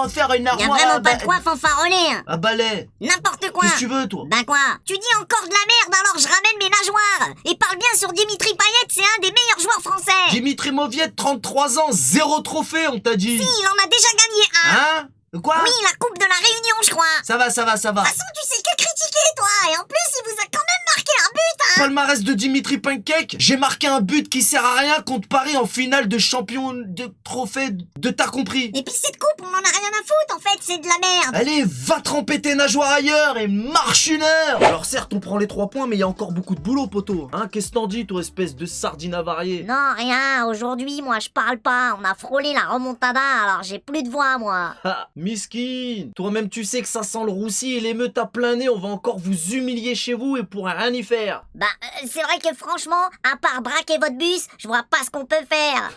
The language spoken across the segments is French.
en faire une Y'a armoire vraiment pas de quoi fanfaronner. à balai. N'importe quoi. Qu'est-ce que tu veux, toi? Ben quoi? Tu dis encore de la merde, alors je ramène mes nageoires. Et parle bien sur Dimitri Payet, c'est un des meilleurs joueurs français. Dimitri Moviet, 33 ans, 0 trophée, on t'a dit. Si, il en a déjà gagné un. Hein? Quoi? Oui, la coupe de la Réunion, je crois. Ça va. De toute façon, tu sais que critiquer, toi. Et en plus, il vous a quand même marqué un but, hein. Palmarès de Dimitri Pancake, j'ai marqué un but qui sert à rien contre Paris en finale de champion de trophée de t'as compris. Et puis cette coupe, on en a rien à foutre, en fait, c'est de la merde. Allez, va tremper tes nageoires ailleurs et marche une heure. Alors certes, on prend les 3 points, mais il y a encore beaucoup de boulot, poteau. Hein, qu'est-ce que t'en dis, toi, espèce de sardine avariée? Non, rien, aujourd'hui, moi, je parle pas. On a frôlé la remontada, alors j'ai plus de voix, moi. Ah, miskin. Toi-même, tu sais que ça sent le roussi et l'émeute à plein nez, on va encore vous humilier chez vous et pour rien y faire. Bah, c'est vrai que franchement, à part braquer votre bus, je vois pas ce qu'on peut faire.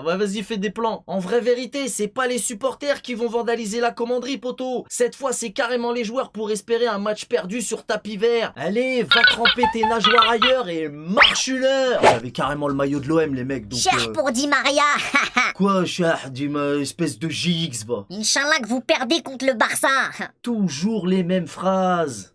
Ouais, vas-y, fais des plans. En vraie vérité, c'est pas les supporters qui vont vandaliser la commanderie, poteau. Cette fois, c'est carrément les joueurs pour espérer un match perdu sur tapis vert. Allez, va tremper tes nageoires ailleurs et marche une heure. J'avais carrément le maillot de l'OM, les mecs, donc... Cher pour Di Maria. Quoi, cher, dis-moi, espèce de GX, va. Inch'Allah que vous perdez contre le Barça. Toujours les mêmes phrases.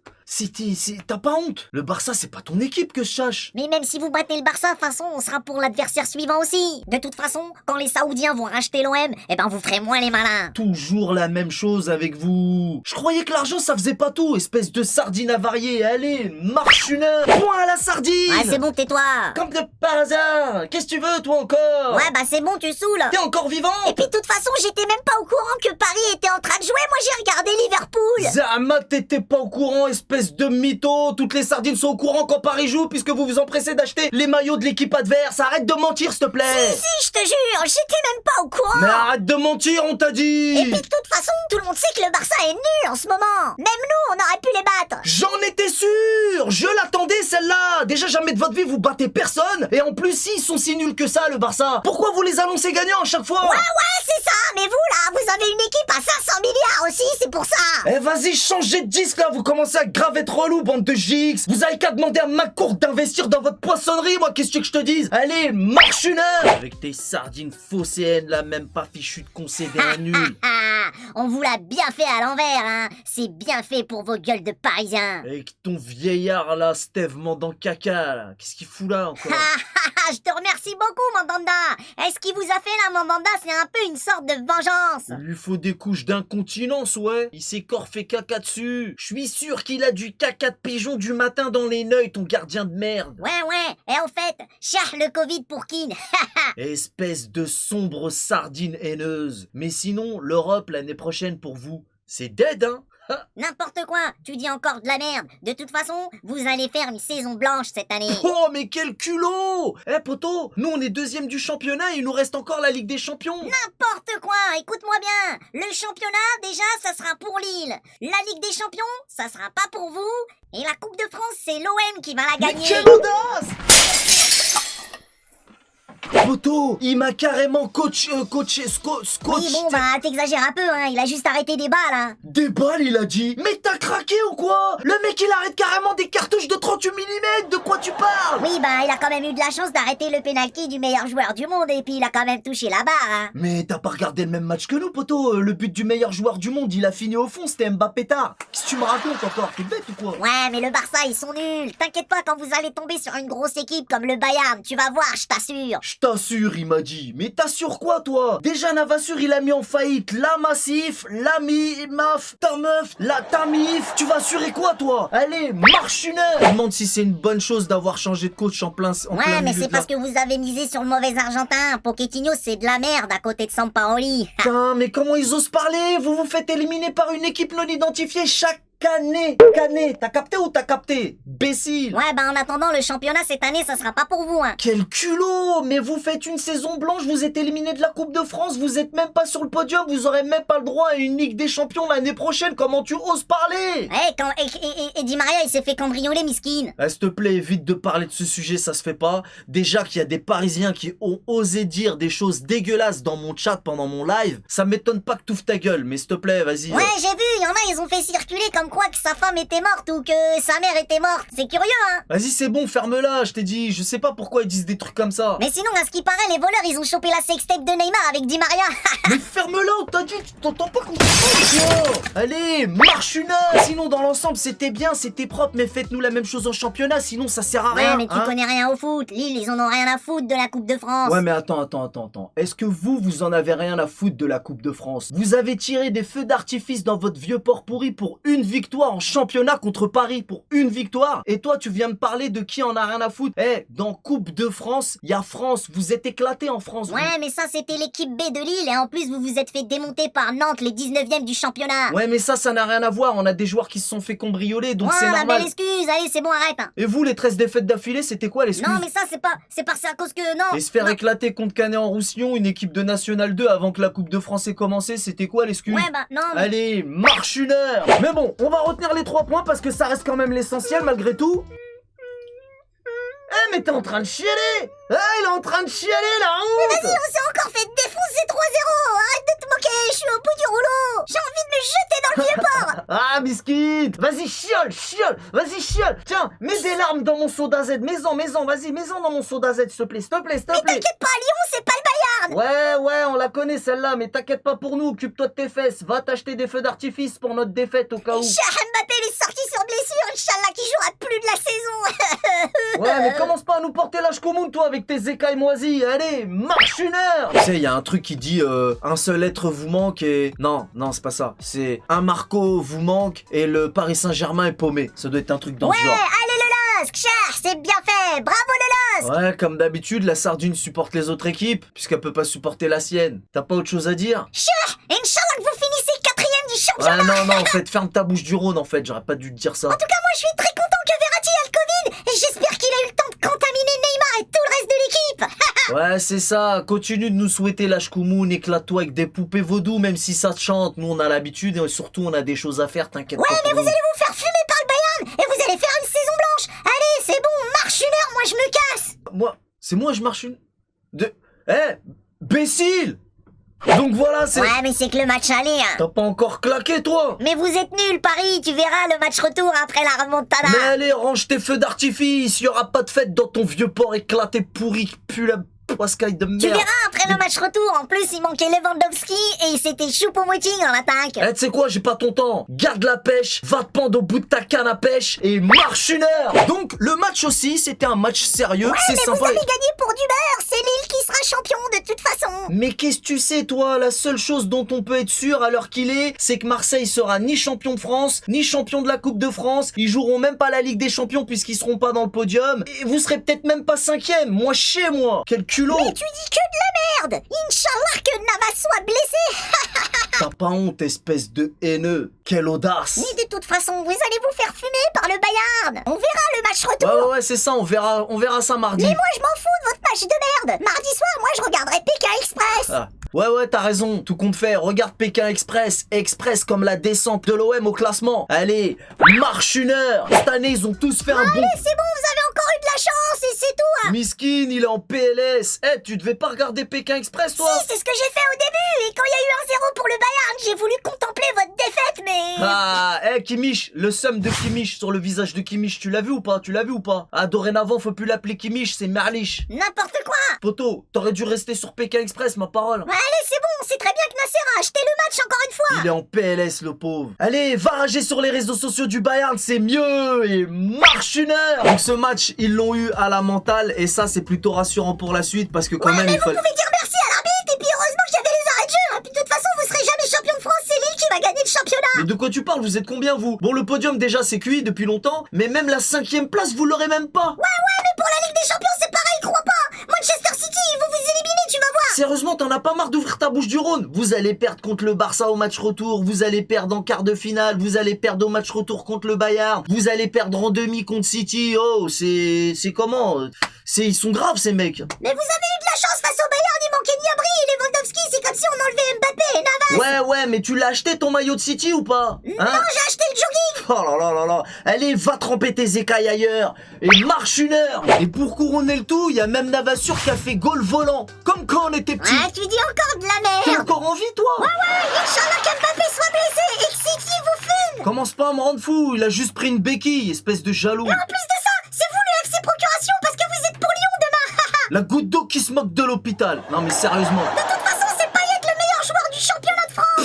T'as pas honte? Le Barça, c'est pas ton équipe que je sache. Mais même si vous battez le Barça, de toute façon, on sera pour l'adversaire suivant aussi. De toute façon, quand les Saoudiens vont racheter l'OM, eh ben vous ferez moins les malins. Toujours la même chose avec vous. Je croyais que l'argent, ça faisait pas tout, espèce de sardine avariée. Allez, marche une heure. Point à la sardine. Ouais, c'est bon, tais-toi. Comme de par hasard. Qu'est-ce que tu veux, toi, encore? Ouais, bah c'est bon, tu saoules. T'es encore vivant? Et puis de toute façon, j'étais même pas au courant que Paris était en train de jouer. Moi, j'ai regardé Liverpool. Zama, t'étais pas au courant, espèce de mytho. Toutes les sardines sont au courant quand Paris joue puisque vous vous empressez d'acheter les maillots de l'équipe adverse. Arrête de mentir, s'il te plaît. Si, je te jure, j'étais même pas au courant. Mais arrête de mentir, on t'a dit. Et puis de toute façon, tout le monde sait que le Barça est nul en ce moment. Même nous, on aurait pu les battre. J'en étais sûr. Je l'attendais, celle-là. Déjà, jamais de votre vie, vous battez personne. Et en plus, ils sont si nuls que ça, le Barça. Pourquoi vous les annoncez gagnants à chaque fois? Ouais, c'est ça. Mais vous, là, vous avez une équipe à 500 milliards aussi, c'est pour ça. Eh, vas-y, changez de disque, là. Vous commencez à grave être relou, bande de GX. Vous avez qu'à demander à McCourt d'investir dans votre poissonnerie, moi, qu'est-ce que je te dise? Allez, marche une heure. Avec tes sardines phocéennes, là, même pas fichu de concéder un nul. On vous l'a bien fait à l'envers, hein. C'est bien fait pour vos gueules de Parisiens. Avec ton vieillard, là, Steve Mandant caca, là. Qu'est-ce qu'il fout là, encore? Je te remercie beaucoup, Mandanda. Est-ce qu'il vous a fait là, Mandanda? C'est un peu une sorte de vengeance. Il lui faut des couches d'incontinence, ouais. Il s'est fait caca dessus. Je suis sûr qu'il a du caca de pigeon du matin dans les neuils, ton gardien de merde. Ouais. Et en fait, cherche le Covid pour Kin. Espèce de sombre sardine haineuse. Mais sinon, l'Europe l'année prochaine pour vous, c'est dead, hein? N'importe quoi, tu dis encore de la merde. De toute façon, vous allez faire une saison blanche cette année. Oh, mais quel culot! Eh, poto, nous on est 2e du championnat et il nous reste encore la Ligue des Champions. N'importe quoi, écoute-moi bien. Le championnat, déjà, ça sera pour Lille. La Ligue des Champions, ça sera pas pour vous. Et la Coupe de France, c'est l'OM qui va la gagner. Mais quelle audace! Poto, il m'a carrément coaché. Oui, bon, bah, t'exagères un peu, hein. Il a juste arrêté des balles, hein. Des balles, il a dit. Mais t'as craqué ou quoi? Le mec, il arrête carrément des cartouches de 38 mm. De quoi tu parles? Oui, bah, il a quand même eu de la chance d'arrêter le penalty du meilleur joueur du monde. Et puis, il a quand même touché la barre, hein. Mais t'as pas regardé le même match que nous, poto. Le but du meilleur joueur du monde, il a fini au fond. C'était Mbappé tard. Qu'est-ce que tu me racontes encore? T'es bête ou quoi? Ouais, mais le Barça, ils sont nuls. T'inquiète pas, quand vous allez tomber sur une grosse équipe comme le Bayern, tu vas voir, je t'assure. Je t'assure, il m'a dit. Mais t'assures quoi, toi? Déjà, Navassur, il a mis en faillite la Massif, la Maf, ta meuf, ta mif. Tu vas assurer quoi, toi? Allez, marche une heure. Je me demande si c'est une bonne chose d'avoir changé de coach en plein Ouais, mais milieu c'est de parce que vous avez misé sur le mauvais Argentin. Pochettino, c'est de la merde à côté de Sampaoli. Putain, mais comment ils osent parler? Vous vous faites éliminer par une équipe non identifiée chaque année. T'as capté ou t'as capté? Bécile. Ouais, bah en attendant, le championnat cette année, ça sera pas pour vous, hein. Quel culot! Mais vous faites une saison blanche, vous êtes éliminé de la Coupe de France, vous êtes même pas sur le podium, vous aurez même pas le droit à une Ligue des Champions l'année prochaine, comment tu oses parler? Et Di Maria, il s'est fait cambrioler, miskin. S'il te plaît, évite de parler de ce sujet, ça se fait pas. Déjà qu'il y a des Parisiens qui ont osé dire des choses dégueulasses dans mon chat pendant mon live, ça m'étonne pas que t'ouvres ta gueule, mais s'il te plaît, vas-y. Ouais, j'ai vu, il y en a, ils ont fait circuler comme croit que sa femme était morte ou que sa mère était morte. C'est curieux, hein. Vas-y, c'est bon, ferme-la, je t'ai dit. Je sais pas pourquoi ils disent des trucs comme ça. Mais sinon, à ce qui paraît, les voleurs, ils ont chopé la sextape de Neymar avec Di Maria. Mais ferme-la, on t'a dit, tu t'entends pas qu'on toi. Allez, marche une heure. Sinon, dans l'ensemble, c'était bien, c'était propre, mais faites-nous la même chose en championnat, sinon ça sert à rien. Ouais, mais tu connais rien au foot. Lille, ils en ont rien à foutre de la Coupe de France. Ouais, mais attends. Est-ce que vous en avez rien à foutre de la Coupe de France? Vous avez tiré des feux d'artifice dans votre vieux port pourri pour une victoire en championnat contre Paris, pour une victoire. Et toi, tu viens me parler de qui en a rien à foutre? Dans Coupe de France, il y a France. Vous êtes éclatés en France. Ouais, mais ça, c'était l'équipe B de Lille. Et en plus, vous vous êtes fait démonter par Nantes, les 19e du championnat. Ouais, mais ça n'a rien à voir. On a des joueurs qui se sont fait cambrioler, donc c'est la normal. belle excuse. Allez, c'est bon, arrête. Hein. Et vous, les 13 défaites d'affilée, c'était quoi l'excuse? Non, mais ça, c'est à cause que, non. Et se faire éclater contre Canet-en-Roussillon, une équipe de National 2 avant que la Coupe de France ait commencé, c'était quoi l'excuse? Ouais, bah, non, mais... Allez, marche une heure. Mais bon, on va retenir les 3 points parce que ça reste quand même l'essentiel malgré tout. Mais t'es en train de chialer. Il est en train de chialer, la honte. Mais vas-y, on s'est encore fait défoncer 3-0. Arrête de te moquer, je suis au bout du rouleau. J'ai envie de me jeter dans le vieux port. Ah, biscuit. Vas-y, chiole. Vas-y, chiole. Tiens, mets des larmes dans mon soda Z. Mets-en, vas-y, mets-en dans mon soda Z, s'il te plaît. Mais t'inquiète pas, Lyon, c'est pas le Bayern. Ouais, on la connaît celle-là, mais t'inquiète pas pour nous, occupe-toi de tes fesses. Va t'acheter des feux d'artifice pour notre défaite au cas où. Mbappé, il est sorti sur blessure. Inch'Allah, qui jouera plus de la saison. Ouais, mais commence pas à nous porter l'âge commun, toi, avec tes écailles moisies. Allez, marche une heure. Tu sais, il y a un truc qui dit un seul être vous manque et... Non, c'est pas ça. C'est un Marco vous manque et le Paris Saint-Germain est paumé. Ça doit être un truc dans ce genre. Allez le LOSC, c'est bien fait. Bravo le LOSC. Ouais, comme d'habitude, la Sardine supporte les autres équipes, puisqu'elle peut pas supporter la sienne. T'as pas autre chose à dire? Inch'Allah que vous finissez 4e du championnat. Ouais, non, en fait, ferme ta bouche du Rhône, en fait. J'aurais pas dû te dire ça. En tout cas, moi, je suis très content que Verratti ait le Covid. Et j'espère qu'il a eu le temps de contaminer Neymar et tout le reste de l'équipe. Ouais, c'est ça. Continue de nous souhaiter l'âge Koumoun, éclate-toi avec des poupées vaudou, même si ça te chante. Nous, on a l'habitude et surtout, on a des choses à faire, t'inquiète pas. Ouais, mais vous allez vous faire fumer par le Bayern et vous allez faire une saison blanche. Allez, c'est bon, marche une heure, moi, je me casse. Je marche une... Bécile. Donc voilà, c'est... Ouais, mais c'est que le match aller, hein. T'as pas encore claqué, toi? Mais vous êtes nuls, Paris, tu verras le match retour après la remontada. Mais allez, range tes feux d'artifice, y aura pas de fête dans ton vieux port éclaté pourri qui pue la poiscaille de merde. Tu verras après le match retour, en plus il manquait Lewandowski et c'était Choupo-Moting en attaque. Tu sais quoi, j'ai pas ton temps. Garde la pêche, va te pendre au bout de ta canne à pêche et marche une heure. Donc le match aussi, c'était un match sérieux, c'est sympa. Vous avez gagné pour du beurre, c'est Lille qui sera champion de toute façon. Mais qu'est-ce que tu sais, toi? La seule chose dont on peut être sûr à l'heure qu'il est, c'est que Marseille sera ni champion de France, ni champion de la Coupe de France. Ils joueront même pas la Ligue des Champions puisqu'ils seront pas dans le podium. Et vous serez peut-être même pas 5e. Moi, chez moi. Quel culot. Mais tu dis que de la merde. Inch'Allah que Navas soit blessé. T'as pas honte, espèce de haineux. Quelle audace. Mais de toute façon, vous allez vous faire fumer par le Bayern. On verra le match retour. Ouais, c'est ça, on verra ça mardi. Mais moi, je m'en fous de votre match de merde. Mardi soir, moi, je regarderai Pékin Express. Ah. Ouais, t'as raison, tout compte fait. Regarde Pékin Express, express comme la descente de l'OM au classement. Allez, marche une heure. Cette année, ils ont tous fait un bon... Allez, c'est bon, vous avez encore eu de la chance et c'est tout. Hein. Miskin, il est en PLS. Tu devais pas regarder Pékin Express, toi? Si, c'est ce que j'ai fait au début. Et quand il y a eu 1-0 pour le Bayern, j'ai voulu contempler votre défaite, mais... Kimmich, le seum de Kimmich sur le visage de Kimmich, tu l'as vu ou pas? Dorénavant, faut plus l'appeler Kimmich, c'est Merlich. N'importe quoi. Poto, t'aurais dû rester sur Pékin Express, ma parole. Allez, c'est bon, c'est très bien que Nasser a acheté le match encore une fois. Il est en PLS, le pauvre. Allez, va rager sur les réseaux sociaux du Bayern, c'est mieux. Et marche une heure. Donc ce match, ils l'ont eu à la mentale. Et ça, c'est plutôt rassurant pour la suite. Parce que quand même, mais vous pouvez dire merci à l'arbitre. Et puis heureusement que j'avais les arrêts de jeu. Puis de toute façon, vous serez jamais champion de France. C'est Lille qui va gagner le championnat. Mais de quoi tu parles? Vous êtes combien, vous? Bon, le podium, déjà, c'est cuit depuis longtemps. Mais même la 5e place, vous l'aurez même pas. Ouais, mais pour la Ligue des Champions, c'est pareil, crois pas. Manchester City, ils vont vous éliminer, tu vas voir. Sérieusement, t'en as pas marre d'ouvrir ta bouche du Rhône? Vous allez perdre contre le Barça au match retour, vous allez perdre en quart de finale, vous allez perdre au match retour contre le Bayern, vous allez perdre en demi contre City. Oh, c'est comment? Ils sont graves, ces mecs. Mais vous avez eu de la chance face au Bayern, il manquait Gnabry et Lewandowski, c'est comme si on enlevait Mbappé et Navas. Ouais, mais tu l'as acheté ton maillot de City ou pas? Non, j'ai acheté le jogging. Oh là. Allez, va tremper tes écailles ailleurs et marche une heure. Et pour couronner le tout, il y a même Navassur qui a fait goal volant, comme quand on était petits. Ouais, tu dis encore de la T'es merde. encore en vie, toi? Ouais, Inch'Allah qu'Mbappé soit blessé et que City vous fume. Comment commence pas à me rendre fou, il a juste pris une béquille, espèce de jaloux. Et en plus de ça, c'est vous le FC Procuration parce que vous êtes pour Lyon demain. La goutte d'eau qui se moque de l'hôpital. Non mais sérieusement. De toute façon, c'est Payet le meilleur joueur du championnat de France.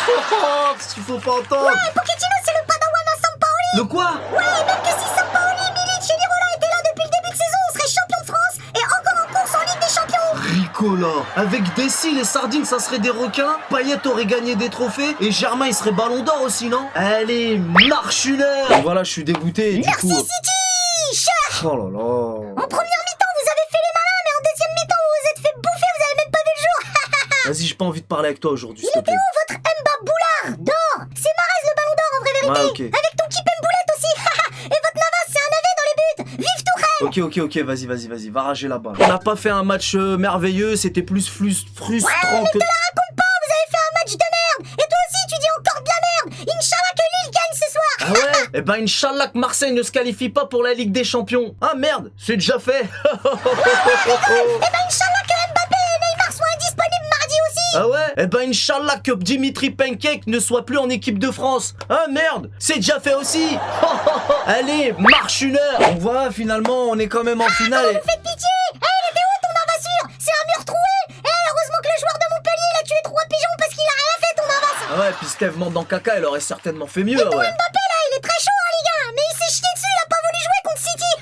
Oh, parce qu'il faut pas entendre. Ouais, Pochettino, c'est le padawan à Sampaoli. Le quoi? Ouais, et même que si Sampaoli, Milic et Lirola étaient là depuis le début de saison, on serait champion de France et encore en course en Ligue des Champions. Ricola. Avec Dessy, les sardines, ça serait des requins. Payet aurait gagné des trophées. Et Germain, il serait ballon d'or aussi, non? Allez, marche une heure. Voilà, je suis dégoûté. Merci du coup... City. Cher. Oh là là. En première mi-temps, vous avez fait les malins, mais en deuxième mi-temps, vous vous êtes fait bouffer, vous avez même pas vu le jour. Vas-y, j'ai pas envie de parler avec toi aujourd'hui, Il s'il te était plaît. où votre Mba Boulard d'or? C'est Marez le ballon d'or en vraie vérité. Ouais, ok. Avec ton petit Pemboulette aussi. Et votre Navas, c'est un navet dans les buts. Vive Tourelle. Ok, vas-y, va rager la balle. On n'a pas fait un match merveilleux, c'était plus frustrant Mais que... te la raconte pas, vous avez fait un match de merde. Et toi aussi, tu dis encore de la merde. Inch'Allah que Lille gagne ce soir. Ah ouais? Eh ben, Inch'Allah que Marseille ne se qualifie pas pour la Ligue des Champions. Ah merde, c'est déjà fait. Et ben Inch'Allah que Mbappé et Neymar soient indisponibles mardi aussi. Ah ouais? Eh ben, Inch'Allah que Dimitri Pancake ne soit plus en équipe de France. Ah merde, c'est déjà fait aussi. Allez, marche une heure. Donc voilà, finalement, on est quand même en finale. Vous faites pitié. Eh, il était où ton Navasure? C'est un mur troué. Eh, heureusement que le joueur de Montpellier il a tué 3 pigeons parce qu'il a rien fait ton Navas. Ah ouais, puis Steve monte dans caca, elle aurait certainement fait mieux, ouais. Mbappé là, il est très chaud en Ligue 1, mais il s'est jeté dessus, il a pas voulu jouer contre City.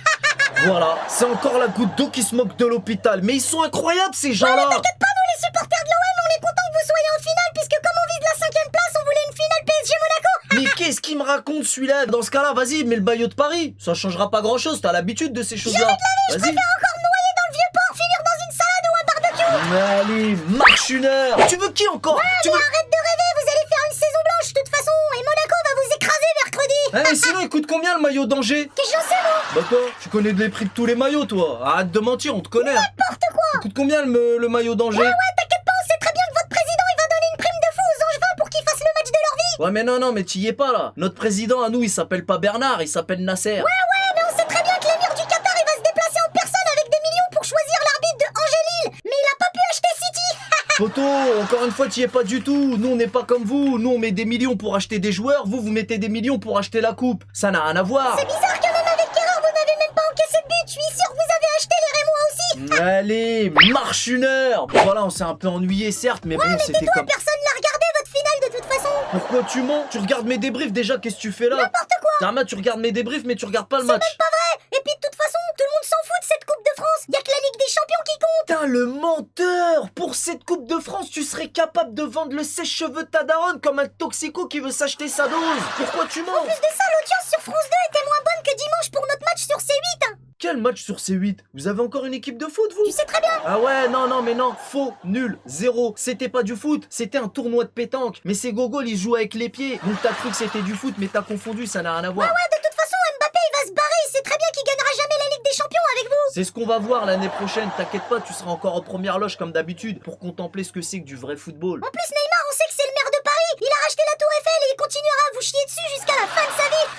Voilà, c'est encore la goutte d'eau qui se moque de l'hôpital. Mais ils sont incroyables ces gens-là. T'inquiète pas, nous les supporters de l'OM, on est contents que vous soyez en finale, puisque comme on vise la 5ème place, on voulait une finale PSG Monaco. Mais qu'est-ce qu'il me raconte celui-là? Dans ce cas-là, vas-y, mets le maillot de Paris. Ça changera pas grand-chose, t'as l'habitude de ces choses-là. Je Vas-y. préfère encore me noyer dans le vieux port, finir dans une salade ou un barbecue. Allez, marche une heure. Tu veux qui encore? Tu veux... Arrête de rêver, vous allez faire une saison blanche de toute façon, et Monaco va vous écraser mercredi. Eh, mais sinon, il coûte combien le maillot d'Angers? Qu'est-ce que j'en sais moi? Bah quoi? Tu connais les prix de tous les maillots, toi. Arrête de mentir, on te connaît. N'importe quoi. Il coûte combien le maillot d'Angers? Ouais, t'inquiète pas, on sait très bien que votre président il va donner une prime de fou aux Angevins pour qu'ils fassent le match de leur vie. Ouais, mais non, mais t'y y es pas là. Notre président à nous, il s'appelle pas Bernard, il s'appelle Nasser. Ouais, mais on sait très bien que l'émir du Qatar il va se déplacer en personne avec des millions pour choisir l'arbitre de Angers-Lille, mais il a pas pu acheter City. Poto, encore une fois, t'y es pas du tout. Nous, on n'est pas comme vous. Nous, on met des millions pour acheter des joueurs. Vous mettez des millions pour acheter la coupe. Ça n'a rien à voir. C'est bizarre que même avec Kerrer vous n'avez même pas encaissé de but. Je suis sûr que vous avez acheté les Rémois aussi. Allez, marche une heure. Voilà, on s'est un peu ennuyé, certes, mais bon, c'était Tais-toi, comme... personne n'a regardé votre finale de toute façon. Pourquoi tu mens? Tu regardes mes débriefs déjà, qu'est-ce que tu fais là? N'importe quoi. Tarma, tu regardes mes débriefs, mais tu regardes pas le match. Pas vrai. Et puis de toute façon, tout le monde s'en fout de cette Coupe de France. Y a que la Ligue des Champions qui compte. Putain, le menteur! Pour cette Coupe de France, tu serais capable de vendre le sèche-cheveux de ta daronne comme un toxico qui veut s'acheter sa dose. Pourquoi tu mens? En plus de ça, l'audience sur France 2 était moins bonne que dimanche pour notre match sur C8. Quel match sur C8? Vous avez encore une équipe de foot, vous? Tu sais très bien. Ah ouais, non, faux, nul, zéro. C'était pas du foot, c'était un tournoi de pétanque. Mais ces gogoles, ils jouent avec les pieds. Donc t'as cru que c'était du foot, mais t'as confondu, ça n'a rien à voir. Ouais, de toute façon, Mbappé il va se barrer. Il sait très bien qu'il gagnera jamais la Ligue des Champions avec vous. C'est ce qu'on va voir l'année prochaine, t'inquiète pas, tu seras encore en première loge comme d'habitude pour contempler ce que c'est que du vrai football. En plus, Neymar, on sait que c'est le maire de Paris. Il a racheté la Tour Eiffel et il continuera à vous chier dessus jusqu'à la fin de sa vie.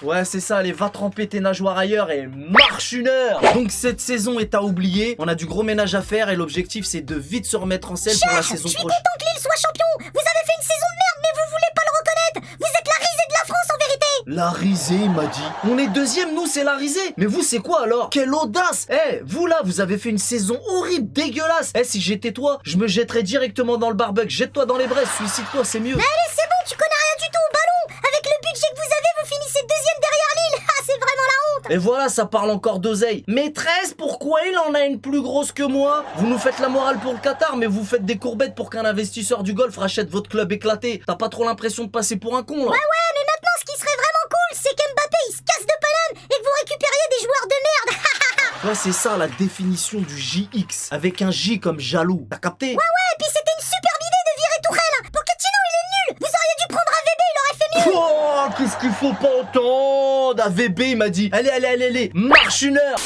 Ouais, c'est ça, allez, va tremper tes nageoires ailleurs et marche une heure. Donc cette saison est à oublier, on a du gros ménage à faire et l'objectif c'est de vite se remettre en selle pour la saison Je suis prochaine. content que Lille soit champion. Vous avez fait une saison de merde, mais vous voulez pas le reconnaître. Vous êtes la risée de la France en vérité. La risée, il m'a dit. On est deuxième, nous, c'est la risée. Mais vous, c'est quoi alors? Quelle audace! Eh, vous là, vous avez fait une saison horrible, dégueulasse. Eh, si j'étais toi, je me jetterais directement dans le barbecue. Jette-toi dans les braises, suicide-toi, c'est mieux. Mais allez, c'est bon, tu connais rien du tout au ballon. Avec le budget que vous avez, vous finissez deuxième derrière Lille. Ah, c'est vraiment la honte. Et voilà, ça parle encore d'oseille. Maîtresse, pourquoi il en a une plus grosse que moi? Vous nous faites la morale pour le Qatar, mais vous faites des courbettes pour qu'un investisseur du golf rachète votre club éclaté. T'as pas trop l'impression de passer pour un con, là? Ouais, mais maintenant, ce qui serait vraiment cool, c'est qu'Mbappé il se casse de Paname et que vous récupériez des joueurs de merde. Toi, c'est ça la définition du JX. Avec un J comme jaloux. T'as capté? Et puis c'était une superbe idée de virer Tourelle. Pochettino, il est nul. Vous auriez dû prendre AVB, il aurait fait mieux. Oh, qu'est-ce qu'il faut pas entendre? AVB, il m'a dit. Allez, marche une heure.